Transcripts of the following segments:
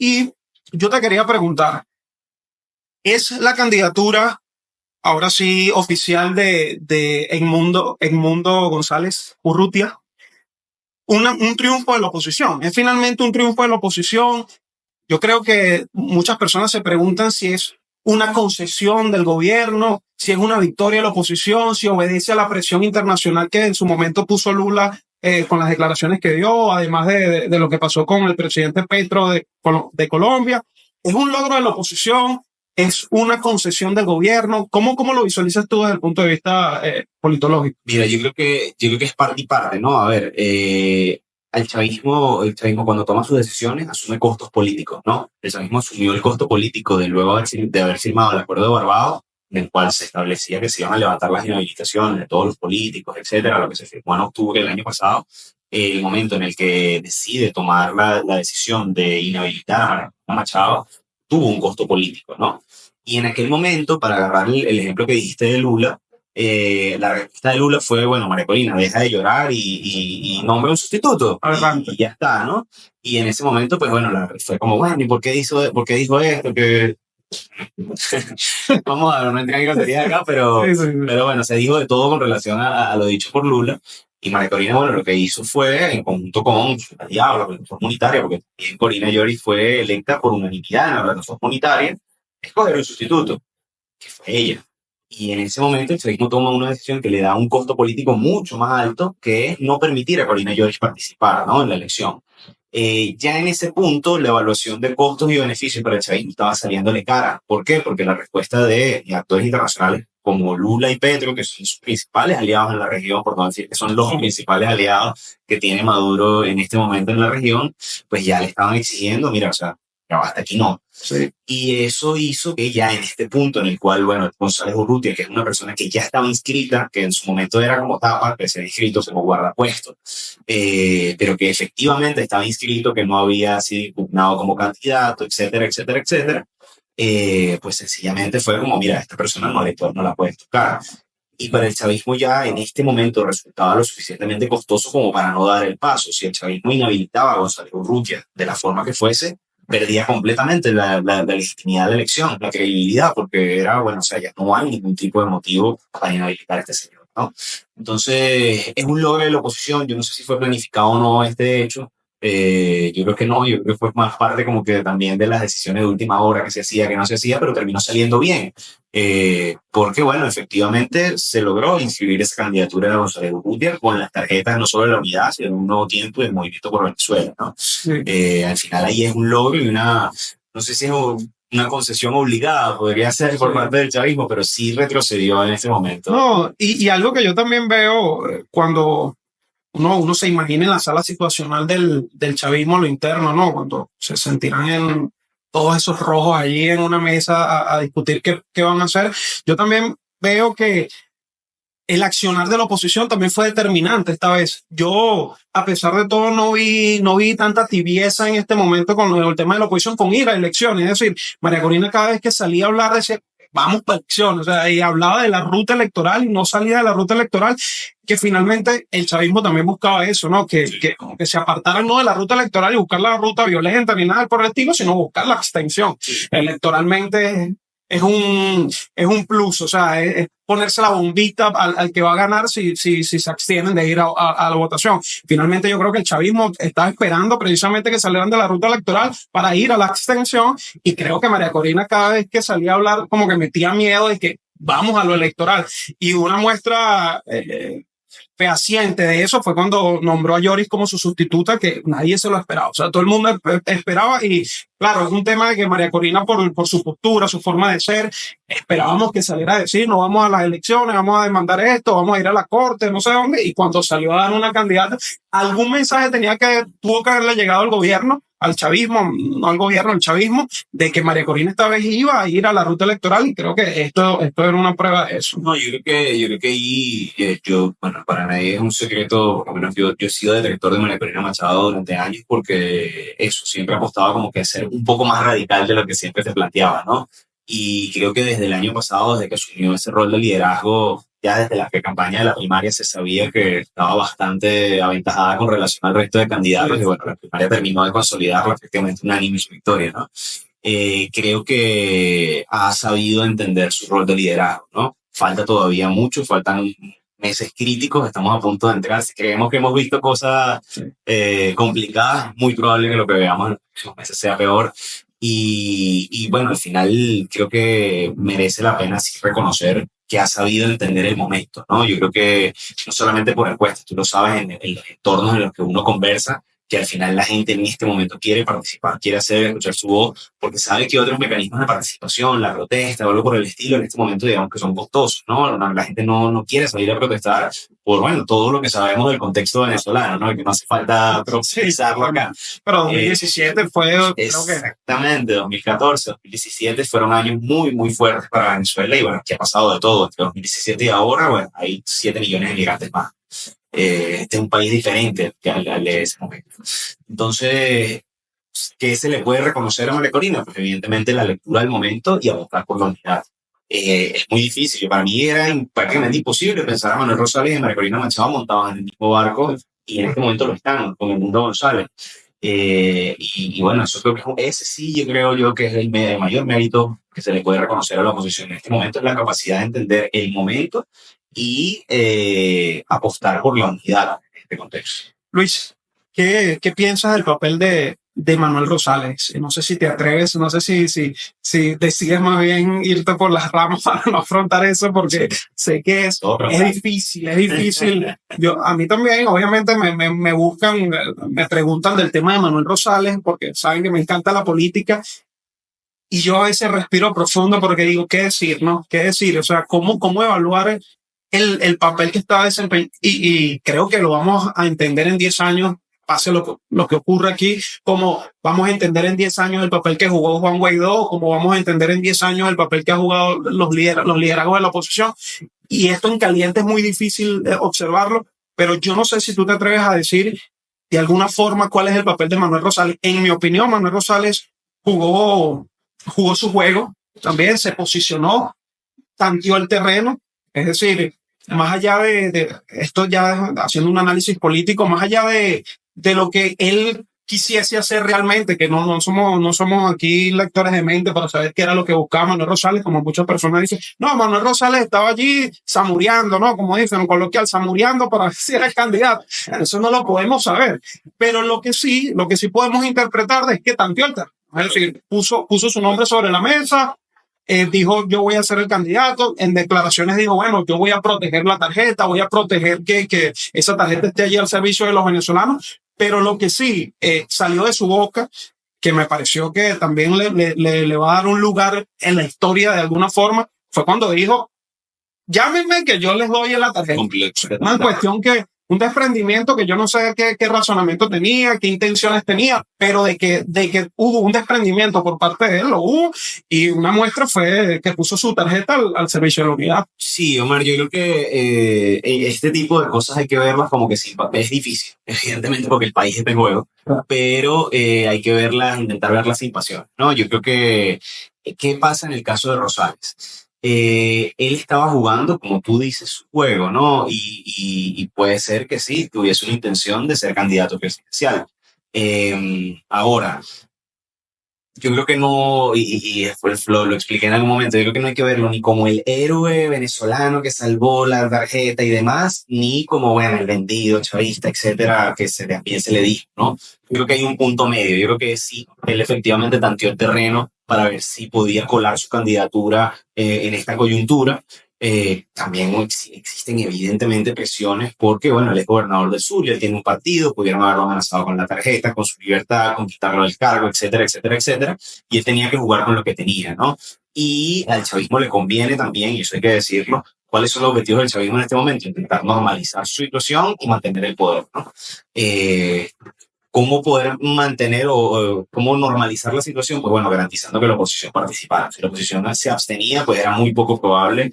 Y yo te quería preguntar, ¿es la candidatura ahora sí oficial de Edmundo González Urrutia un triunfo de la oposición? ¿Es finalmente un triunfo de la oposición? Yo creo que muchas personas se preguntan si es una concesión del gobierno, si es una victoria de la oposición, si obedece a la presión internacional que en su momento puso Lula con las declaraciones que dio, además de lo que pasó con el presidente Petro de Colombia. ¿Es un logro de la oposición? ¿Es una concesión del gobierno? ¿Cómo lo visualizas tú desde el punto de vista politológico? Mira, yo creo que es parte y parte, ¿no? A ver, el chavismo cuando toma sus decisiones asume costos políticos, ¿no? El chavismo asumió el costo político de luego de haber firmado el Acuerdo de Barbados, en el cual se establecía que se iban a levantar las inhabilitaciones de todos los políticos, etcétera, lo que se firmó en octubre del año pasado. El momento en el que decide tomar la decisión de inhabilitar a María Machado tuvo un costo político, ¿no? Y en aquel momento, para agarrar el ejemplo que dijiste de Lula, la respuesta de Lula fue, bueno, María Corina, deja de llorar y nombra un sustituto. Y ya está, ¿no? Y en ese momento, pues bueno, fue como, bueno, ¿y por qué dijo esto? Que vamos a ver, no entré en groserías acá, pero bueno, se dijo de todo con relación a lo dicho por Lula. Y María Corina, bueno, lo que hizo fue, en conjunto con la Diablo, la plataforma unitaria, porque también Corina Lloris fue electa por unanimidad en la plataforma unitaria, escoger un sustituto, que fue ella. Y en ese momento el chavismo toma una decisión que le da un costo político mucho más alto, que es no permitir a Corina Lloris participar, ¿no?, en la elección. Ya en ese punto, la evaluación de costos y beneficios para el chavismo estaba saliéndole cara. ¿Por qué? Porque la respuesta de actores internacionales como Lula y Petro, que son sus principales aliados en la región, por no decir que son los principales aliados que tiene Maduro en este momento en la región, pues ya le estaban exigiendo, mira, o sea, ya hasta aquí no. Sí. Y eso hizo que ya en este punto en el cual, bueno, González Urrutia, que es una persona que ya estaba inscrita, que en su momento era como tapa, que se había inscrito como guardapuesto, pero que efectivamente estaba inscrito, que no había sido impugnado como candidato, etcétera, etcétera, etcétera, pues sencillamente fue como, mira, esta persona no la puedes tocar. Y para el chavismo ya en este momento resultaba lo suficientemente costoso como para no dar el paso. Si el chavismo inhabilitaba a González Urrutia de la forma que fuese, perdía completamente la legitimidad de la elección, la credibilidad, porque era, bueno, o sea, ya no hay ningún tipo de motivo para inhabilitar a este señor, ¿no? Entonces, es un logro de la oposición. Yo no sé si fue planificado o no este hecho. Yo creo que no, yo creo que fue más parte como que también de las decisiones de última hora que se hacía, que no se hacía, pero terminó saliendo bien. Porque, bueno, efectivamente se logró inscribir esa candidatura de González Urrutia con las tarjetas no solo de la unidad, sino de un nuevo tiempo del Movimiento por Venezuela, ¿no? Sí. Al final ahí es un logro y no sé si es una concesión obligada, podría ser por parte del chavismo, pero sí retrocedió en ese momento. No, y algo que yo también veo cuando uno se imagina en la sala situacional del chavismo, lo interno, ¿no? Cuando se sentirán en todos esos rojos allí en una mesa a discutir qué van a hacer. Yo también veo que el accionar de la oposición también fue determinante esta vez. Yo, a pesar de todo, no vi tanta tibieza en este momento con el tema de la oposición, con ir a elecciones. Es decir, María Corina cada vez que salía a hablar decía, vamos para elecciones, o sea, y hablaba de la ruta electoral y no salía de la ruta electoral, que finalmente el chavismo también buscaba eso, ¿no? Que se apartaran no de la ruta electoral y buscar la ruta violenta ni nada por el estilo, sino buscar la abstención. Electoralmente es un plus, o sea, es ponerse la bombita al que va a ganar si se abstienen de ir a la votación. Finalmente yo creo que el chavismo estaba esperando precisamente que salieran de la ruta electoral para ir a la abstención, y creo que María Corina cada vez que salía a hablar como que metía miedo de que vamos a lo electoral. Y una muestra fehaciente de eso fue cuando nombró a Lloris como su sustituta, que nadie se lo esperaba. O sea, todo el mundo esperaba, y claro, es un tema de que María Corina, por su postura, su forma de ser, esperábamos que saliera a decir, no vamos a las elecciones, vamos a demandar esto, vamos a ir a la corte, no sé dónde, y cuando salió a dar una candidata, algún mensaje tuvo que haberle llegado al gobierno, al chavismo, no al gobierno, al chavismo, de que María Corina esta vez iba a ir a la ruta electoral, y creo que esto era una prueba de eso. No, yo creo que ahí, bueno, para nadie es un secreto, por lo menos yo he sido director de María Corina Machado durante años, porque eso, siempre apostaba como que a ser un poco más radical de lo que siempre se planteaba, ¿no? Y creo que desde el año pasado, desde que asumió ese rol de liderazgo, ya desde la campaña de la primaria se sabía que estaba bastante aventajada con relación al resto de candidatos, y bueno, la primaria terminó de consolidar prácticamente unánime su victoria, ¿no? Creo que ha sabido entender su rol de liderazgo, ¿no? Falta todavía mucho, faltan meses críticos, estamos a punto de entrar. Si creemos que hemos visto cosas complicadas, muy probable que lo que veamos en los próximos meses sea peor. Y bueno, al final creo que merece la pena sí reconocer que ha sabido entender el momento, ¿no? Yo creo que no solamente por encuestas, tú lo sabes en los entornos en los que uno conversa, que al final la gente en este momento quiere participar, quiere hacer escuchar su voz, porque sabe que otros mecanismos de participación, la protesta o algo por el estilo, en este momento digamos que son costosos, ¿no? La gente no quiere salir a protestar por, bueno, todo lo que sabemos del contexto venezolano, ¿no? Que no hace falta profundizarlo acá. Pero 2017 fue, creo que... Exactamente, 2014, 2017 fueron años muy, muy fuertes para Venezuela, y bueno, ¿qué ha pasado de todo? Entre 2017 y ahora, bueno, hay 7 millones de migrantes más. Este es un país diferente que al de ese momento. Entonces, ¿qué se le puede reconocer a María Corina? Pues evidentemente la lectura del momento y apostar por la unidad. Es muy difícil. Para mí era prácticamente imposible pensar a Manuel Rosales y María Corina Machado montados en el mismo barco, y en este momento lo están con el Mundo González. Y bueno, eso creo que ese sí, yo creo yo que es el mayor mérito que se le puede reconocer a la oposición en este momento, es la capacidad de entender el momento y apostar por la unidad en este contexto. Luis, ¿qué piensas del papel de Manuel Rosales? No sé si te atreves, no sé si decides más bien irte por las ramas para no afrontar eso, porque sé que es difícil, es difícil. A mí también, obviamente, me buscan, me preguntan del tema de Manuel Rosales, porque saben que me encanta la política. Y yo a veces respiro profundo porque digo, ¿qué decir, no? ¿Qué decir? O sea, ¿cómo evaluar el papel que está desempeñando? Y creo que lo vamos a entender en 10 años, pase lo que ocurre aquí, como vamos a entender en 10 años el papel que jugó Juan Guaidó, como vamos a entender en 10 años el papel que ha jugado los liderazgos de la oposición. Y esto en caliente es muy difícil observarlo, pero yo no sé si tú te atreves a decir de alguna forma cuál es el papel de Manuel Rosales. En mi opinión, Manuel Rosales jugó su juego, también se posicionó, tanteó el terreno, es decir, más allá de esto, ya haciendo un análisis político, más allá de lo que él quisiese hacer realmente, que no somos aquí lectores de mente para saber qué era lo que buscaba Manuel Rosales, como muchas personas dicen, no, Manuel Rosales estaba allí samureando, ¿no? Como dicen en coloquial, samureando para ver si era el candidato. Eso no lo podemos saber, pero lo que sí podemos interpretar es que tanteó el terreno. Es decir, puso su nombre sobre la mesa, dijo, yo voy a ser el candidato. En declaraciones dijo, bueno, yo voy a proteger la tarjeta, voy a proteger que esa tarjeta esté allí al servicio de los venezolanos. Pero lo que sí salió de su boca, que me pareció que también le va a dar un lugar en la historia de alguna forma, fue cuando dijo, llámenme que yo les doy la tarjeta. Una cuestión que, un desprendimiento que yo no sé qué razonamiento tenía, qué intenciones tenía, pero de que hubo un desprendimiento por parte de él, lo hubo, y una muestra fue que puso su tarjeta al servicio de la unidad. Sí, Omar, yo creo que este tipo de cosas hay que verlas como que sin papel. Es difícil, evidentemente, porque el país es de juego, pero hay que verlas, intentar verlas sin pasión, ¿no? Yo creo que, ¿qué pasa en el caso de Rosales? Él estaba jugando, como tú dices, su juego, ¿no? Y puede ser que sí, tuviese una intención de ser candidato presidencial. Ahora, yo creo que no, y después lo expliqué en algún momento, yo creo que no hay que verlo ni como el héroe venezolano que salvó la tarjeta y demás, ni como, bueno, el vendido, chavista, etcétera, que también se le dijo, ¿no? Yo creo que hay un punto medio. Yo creo que sí, él efectivamente tanteó el terreno para ver si podía colar su candidatura en esta coyuntura. También existen evidentemente presiones porque, bueno, él es gobernador del Zulia, él tiene un partido, pudieron haberlo amenazado con la tarjeta, con su libertad, con quitarlo del cargo, etcétera, etcétera, etcétera, y él tenía que jugar con lo que tenía, ¿no? Y al chavismo le conviene también, y eso hay que decirlo, ¿cuáles son los objetivos del chavismo en este momento? Intentar normalizar su situación y mantener el poder, ¿no? ¿Cómo poder mantener o cómo normalizar la situación? Pues bueno, garantizando que la oposición participara. Si la oposición se abstenía, pues era muy poco probable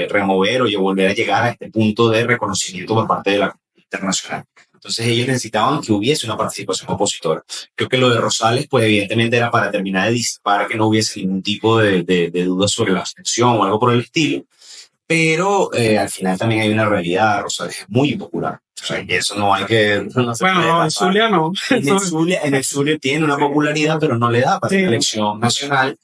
remover o volver a llegar a este punto de reconocimiento por parte de la comunidad internacional. Entonces ellos necesitaban que hubiese una participación opositora. Creo que lo de Rosales, pues evidentemente era para terminar de disipar que no hubiese ningún tipo de duda sobre la abstención o algo por el estilo. pero al final también hay una realidad, Rosales es muy popular. O sea, y eso no hay que... No se Bueno, puede no, en tapar. Zulia no. En el Zulia tiene una popularidad, pero no le da para Sí. la elección nacional.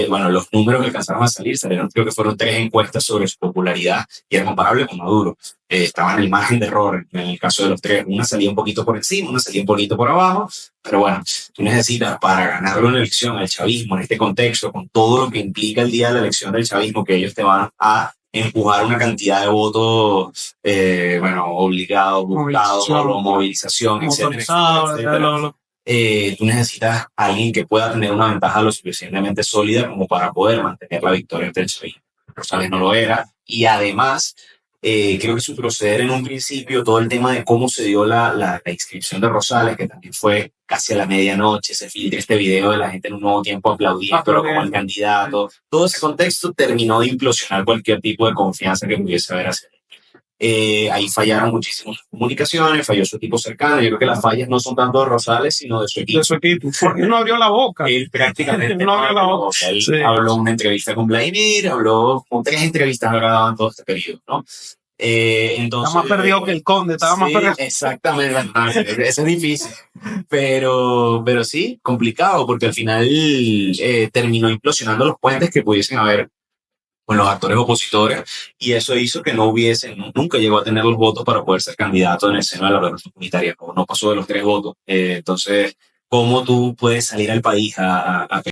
Bueno, los números que alcanzaron a salir, salieron, creo que fueron 3 encuestas sobre su popularidad y era comparable con Maduro. Estaba en el margen de error en el caso de los 3. Una salía un poquito por encima, una salía un poquito por abajo, pero bueno, tú necesitas para ganarle una elección al chavismo en este contexto, con todo lo que implica el día de la elección del chavismo, que ellos te van a empujar una cantidad de votos, bueno, obligados, buscados, movilización, etcétera. Tú necesitas a alguien que pueda tener una ventaja lo suficientemente sólida como para poder mantener la victoria ante el chavismo. Rosales no lo era, y además creo que su proceder en un principio, todo el tema de cómo se dio la inscripción de Rosales, que también fue casi a la medianoche, se filtra este video de la gente en un Nuevo Tiempo aplaudiendo como el candidato, todo ese contexto terminó de implosionar cualquier tipo de confianza que pudiese haber hacia él. Ahí fallaron muchísimas comunicaciones, falló su equipo cercano. Yo creo que las fallas no son tanto de Rosales, sino de su equipo. De su equipo, porque no abrió la boca. Él prácticamente no abrió la boca. Él habló una entrevista con Vladimir, habló con 3 entrevistas grabadas en todo este periodo, ¿no? Entonces, estaba más perdido que el conde, estaba más perdido. Exactamente, eso es difícil, pero sí, complicado, porque al final terminó implosionando los puentes que pudiesen haber con los actores opositores, y eso hizo que nunca llegó a tener los votos para poder ser candidato en el seno de la organización comunitaria, no pasó de los 3 votos. Entonces, ¿cómo tú puedes salir al país a